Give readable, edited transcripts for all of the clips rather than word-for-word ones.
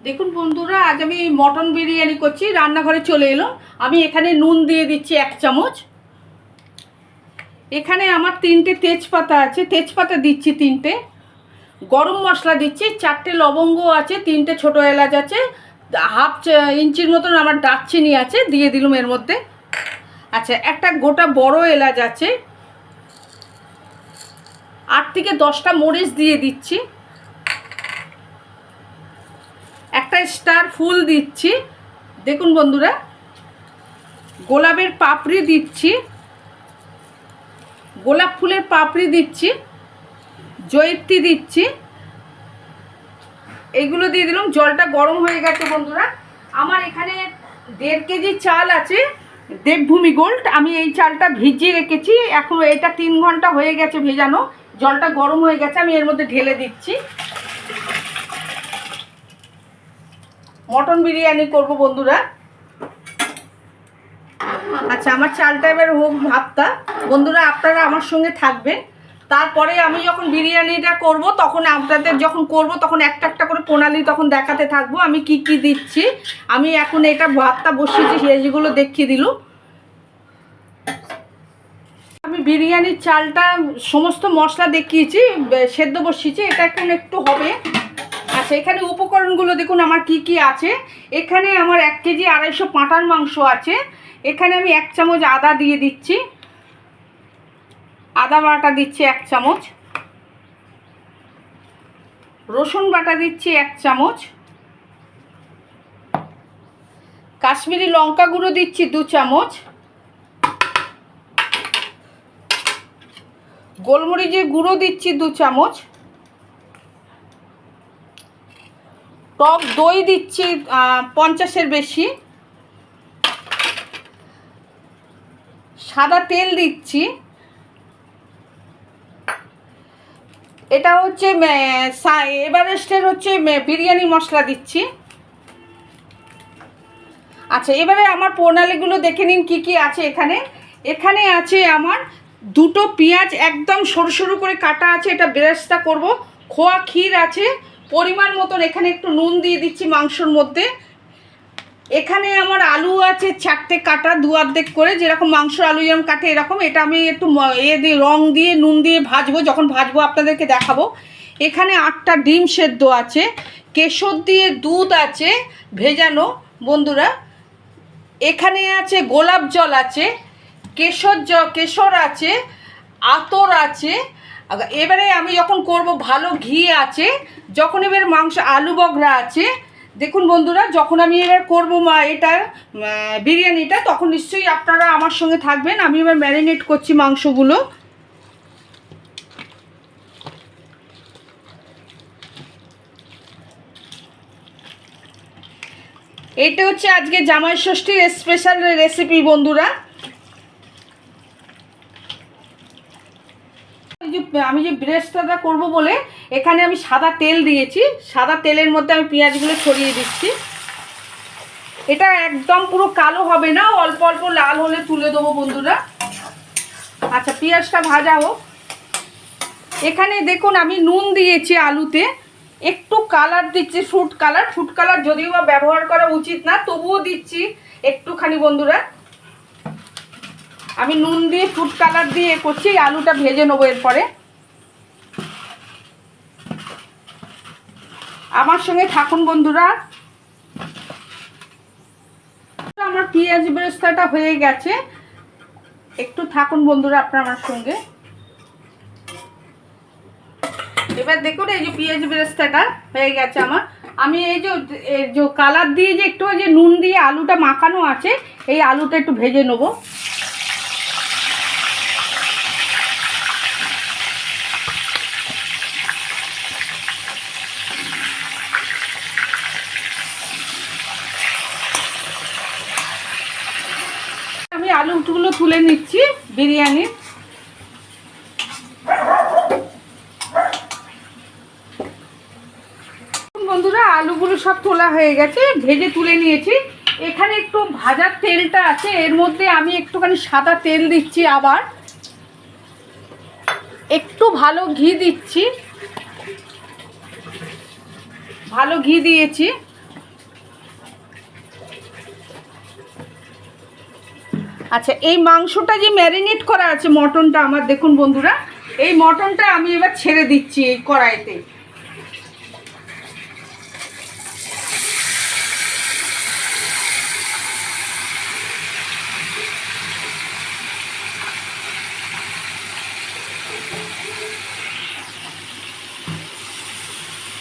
দেখুন বন্ধুরা, আজ আমি মটন বিরিয়ানি করছি। রান্নাঘরে চলে এলাম। আমি এখানে নুন দিয়ে দিচ্ছি 1 চামচ। এখানে আমার 3টে তেজপাতা আছে, তেজপাতা দিচ্ছি 3টে। গরম মশলা দিচ্ছি 4টে, লবঙ্গ আছে 3টে, ছোটো এলাচ আছে, হাফ ইঞ্চির মতন আমার দারচিনি আছে, দিয়ে দিলাম এর মধ্যে। আচ্ছা, একটা গোটা বড় এলাচ আছে, 8 থেকে 10টা মরিচ দিয়ে দিচ্ছি, একটা স্টার ফুল দিচ্ছি। দেখুন বন্ধুরা, গোলাপের পাপড়ি দিচ্ছি, গোলাপ ফুলের পাপড়ি দিচ্ছি, জয়িত্রী দিচ্ছি, এইগুলো দিয়ে দিলাম। জলটা গরম হয়ে গেছে বন্ধুরা। আমার এখানে 1.5 কেজি চাল আছে, দেবভূমি গোল্ড। আমি এই চালটা ভিজিয়ে রেখেছি, এখন এটা 3 ঘন্টা হয়ে গেছে ভেজানো। জলটা গরম হয়ে গেছে, আমি এর মধ্যে ঢেলে দিচ্ছি। মটন বিরিয়ানি করব বন্ধুরা। আচ্ছা, আমার চালটা এবার হোক ভাতটা। বন্ধুরা, আপনারা আমার সঙ্গে থাকবেন। তারপরে আমি যখন বিরিয়ানিটা করব, তখন আপনাদের যখন করব তখন একটা একটা করে প্রণালী তখন দেখাতে থাকবো আমি কি কি দিচ্ছি। আমি এখন এটা ভাতটা বসিয়েছি, সেগুলো দেখিয়ে দিল। আমি বিরিয়ানির চালটা সমস্ত মশলা দেখিয়েছি, সেদ্ধ বসিয়েছি। এটা এখন একটু হবে। আচ্ছা, এখানে উপকরণগুলো দেখুন আমার কি কি আছে। এখানে আমার 1 কেজি 250 পাঁঠার মাংস আছে। এখানে আমি 1 চামচ আদা দিয়ে দিচ্ছি, আদা বাটা দিচ্ছি 1 চামচ, রসুন বাটা দিচ্ছি 1 চামচ, কাশ্মীরি লঙ্কা গুঁড়ো দিচ্ছি 2 চামচ, গোলমরিচের গুঁড়ো দিচ্ছি 2 চামচ, টক দই দিচ্ছি 50-এর বেশি, সাদা তেল দিচ্ছি। এটা হচ্ছে এভারেস্টের হচ্ছে বিরিয়ানি মশলা দিচ্ছি। আচ্ছা, এবারে আমার প্রণালীগুলো দেখে নিন কি কি আছে এখানে। এখানে আছে আমার 2টো পেঁয়াজ একদম সরু সরু করে কাটা আছে, এটা বেরেস্তা করব। খোয়া ক্ষীর আছে পরিমাণ মতন, এখানে একটু নুন দিয়ে দিচ্ছি মাংসর মধ্যে। এখানে আমার আলু আছে 4টে কাটা, 2 অর্ধেক করে, যেরকম মাংস আলু যেরকম কাটে এরকম। এটা আমি একটু দিয়ে রং দিয়ে নুন দিয়ে ভাজবো, যখন ভাজবো আপনাদেরকে দেখাবো। এখানে 8টা ডিম সেদ্ধ আছে, কেশর দিয়ে দুধ আছে ভেজানো বন্ধুরা। এখানে আছে গোলাপ জল আছে, কেশর আছে, আতর আছে। এবারে আমি যখন করব ভালো ঘি আছে। যখন এবার মাংস আলু বগরা আছে। দেখুন বন্ধুরা, যখন আমি এবার করবো এটা বিরিয়ানিটা, তখন নিশ্চয়ই আপনারা আমার সঙ্গে থাকবেন। আমি এবার ম্যারিনেট করছি মাংসগুলো। এটা হচ্ছে আজকে জামাই ষষ্ঠীর স্পেশাল রেসিপি বন্ধুরা। আমি যে ব্রেস্টটা করব বলে এখানে আমি সাদা তেল দিয়েছি। সাদা তেলের মধ্যে আমি পেঁয়াজগুলো ছড়িয়ে দিচ্ছি। এটা একদম পুরো কালো হবে না, অল্প অল্প লাল হলে তুলে দেবো বন্ধুরা। আচ্ছা, পেঁয়াজটা ভাজা হোক। এখানে দেখুন আমি নুন দিয়েছি আলুতে, একটু কালার দিচ্ছি, ফুড কালার যদিও বা ব্যবহার করা উচিত না, তবুও দিচ্ছি একটুখানি বন্ধুরা। আমি নুন দিয়ে ফুড কালার দিয়ে করছি। আলুটা ভেজে নেবো এরপরে। আমার সঙ্গে থাকুন বন্ধুরা। আমার পেঁয়াজ বেরেস্তাটা হয়ে গেছে, একটু থাকুন বন্ধুরা আপনার আমার সঙ্গে। এবার দেখুন এই যে পেঁয়াজ বেরেস্তাটা হয়ে গেছে আমার। আমি এই যে কালার দিয়ে যে একটু যে নুন দিয়ে আলুটা মাখানো আছে, এই আলুটা একটু ভেজে নেবো। আমি আলুগুলো তুলে নিচ্ছি বিরিয়ানির। বন্ধুরা, আলুগুলো সব তোলা হয়ে গেছে, ভেজে তুলে নিয়েছি। এখানে একটু ভাজার তেলটা আছে, এর মধ্যে আমি একটুখানি সাদা তেল দিচ্ছি, আবার একটু ভালো ঘি দিচ্ছি। ভালো ঘি দিয়েছি। আচ্ছা, এই মাংসটা যে ম্যারিনেট করা আছে মটনটা আমার, দেখুন বন্ধুরা, এই মটনটা আমি এবার ছেড়ে দিচ্ছি এই কড়াইতে।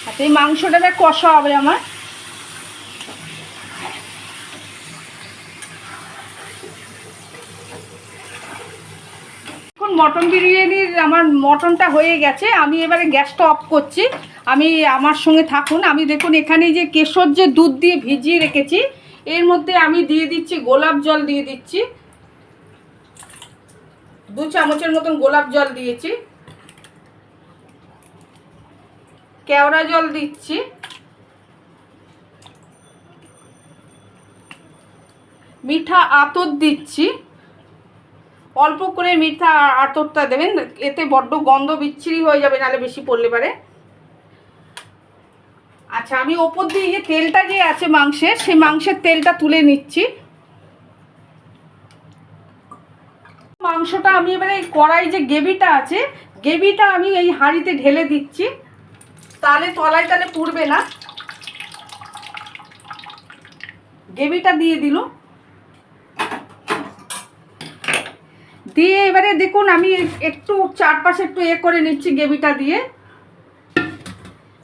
আচ্ছা, এই মাংসটা কষা হবে আমার। এখন মটন বিরিয়ানির আমার মটনটা হয়ে গেছে, আমি এবারে গ্যাসটা অফ করছি। আমি আমার সঙ্গে থাকুন। আমি দেখুন এখানে যে কেশর যে দুধ দিয়ে ভিজিয়ে রেখেছি, এর মধ্যে আমি দিয়ে দিচ্ছি গোলাপ জল, দিয়ে দিচ্ছি 2 চামচের মতন গোলাপ জল দিয়েছি, কেওড়া জল দিচ্ছি, মিঠা আতর দিচ্ছি, অল্প করে মিঠা আতরটা দেবেন, এতে বড্ড গন্ধ বিচ্ছিরি হয়ে যাবে নাহলে বেশি পড়লে পারে। আচ্ছা, আমি ওপর দিয়ে যে তেলটা যে আছে মাংসের, সেই মাংসের তেলটা তুলে নিচ্ছি। মাংসটা আমি এবারে এই কড়াই যে গ্রেভিটা আছে, গ্রেভিটা আমি এই হাঁড়িতে ঢেলে দিচ্ছি, তাহলে তলায় তাহলে পুড়বে না। গ্রেভিটা দিয়ে দিল, দিয়ে এবারে দেখুন আমি একটু চারপাশে একটু করে নিচ্ছি গ্রেভিটা দিয়ে।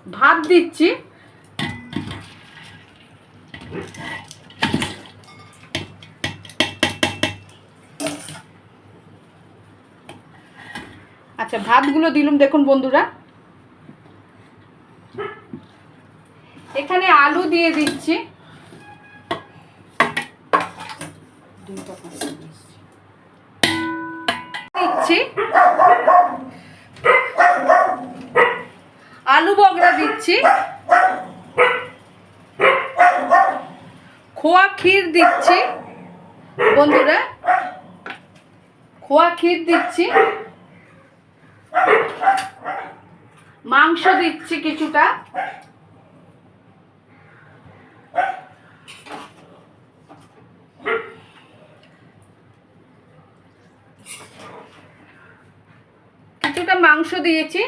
ভাত দিচ্ছি, আচ্ছা ভাতগুলো দিলাম দেখুন বন্ধুরা। এখানে আলু দিয়ে দিচ্ছি, আলু বগড়া দিচ্ছি, খোয়া ক্ষীর দিচ্ছি বন্ধুরা, খোয়া ক্ষীর দিচ্ছি, মাংস দিচ্ছি কিছুটা, মাংস দিয়েছি,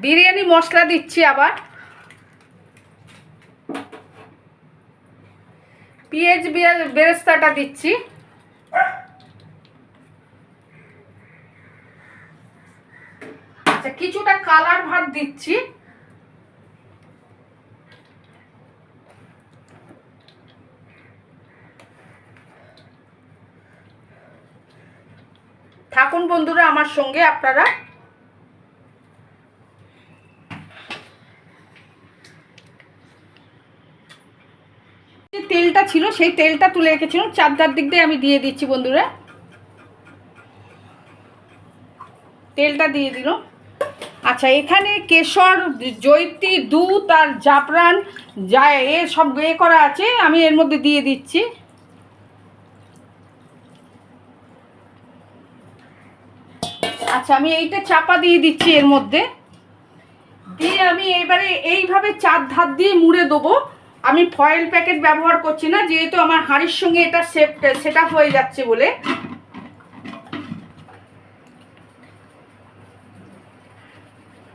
বিরিয়ানি মশলা দিচ্ছি, আবার পেঁয়াজ বেরেস্তাটা দিচ্ছি, আচ্ছা কিছুটা কালার ভাত দিচ্ছি, থাকুন বন্ধুরা আমার সঙ্গে আপনারা। তেলটা ছিল সেই তেলটা তুলে রেখেছিলাম, চারটার দিক দিয়ে আমি দিয়ে দিচ্ছি বন্ধুরা, তেলটা দিয়ে দিল। আচ্ছা, এখানে কেশর, জয়িত্রী, দুধ আর জাফরান যা সব করা আছে, আমি এর মধ্যে দিয়ে দিচ্ছি। আচ্ছা, আমি এইটা চাপা দিয়ে দিচ্ছি এর মধ্যে দিয়ে, আমি এবারে এইভাবে 4 ধার দিয়ে মুড়ে দেবো। আমি ফয়েল প্যাকেট ব্যবহার করছি না, যেহেতু আমার হাঁড়ির সঙ্গে এটা সেট আপ হয়ে যাচ্ছে বলে।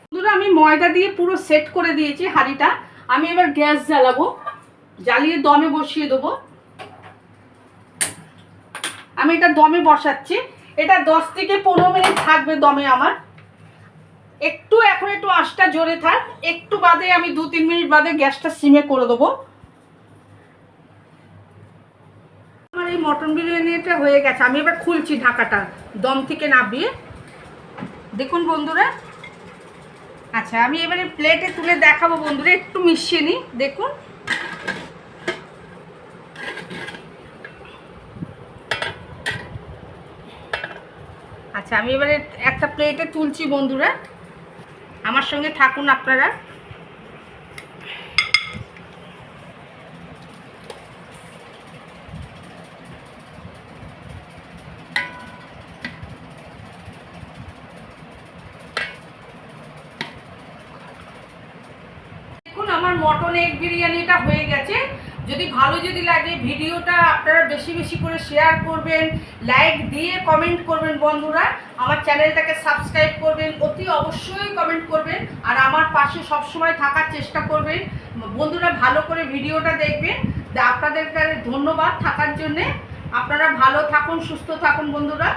বন্ধুরা, আমি ময়দা দিয়ে পুরো সেট করে দিয়েছি হাঁড়িটা। আমি এবার গ্যাস জ্বালাবো, জ্বালিয়ে দমে বসিয়ে দেবো। আমি এটা দমে বসাচ্ছি, এটা 10 থেকে 15 মিনিট থাকবে দমে আমার। এখন একটু আঁচটা জোরে থাক, একটু বাদে আমি 2-3 মিনিট বাদে গ্যাসটা সিমে করে দেবো। আমার এই মটন বিরিয়ানিটা হয়ে গেছে, আমি এবার খুলছি ঢাকাটা দম থেকে নামিয়ে, দেখুন বন্ধুরা। আচ্ছা, আমি এবারে প্লেটে তুলে দেখাবো বন্ধুরা, একটু মিশিয়ে নিই, দেখুন। আচ্ছা, আমি এবারে একটা প্লেটে তুলছি বন্ধুরা, আমার সঙ্গে থাকুন আপনারা। দেখুন আমার আমার মটন এগ বিরিয়ানিটা হয়ে গেছে। যদি ভালো যদি লাগে ভিডিওটা আপনারা বেশি বেশি করে শেয়ার করবেন, লাইক দিয়ে কমেন্ট করবেন বন্ধুরা, আমার চ্যানেলটাকে সাবস্ক্রাইব করবেন, অতি অবশ্যই কমেন্ট করবেন, আর আমার পাশে সবসময় থাকার চেষ্টা করবেন বন্ধুরা। ভালো করে ভিডিওটা দেখবেন। আপনাদেরকে ধন্যবাদ থাকার জন্যে। আপনারা ভালো থাকুন, সুস্থ থাকুন বন্ধুরা।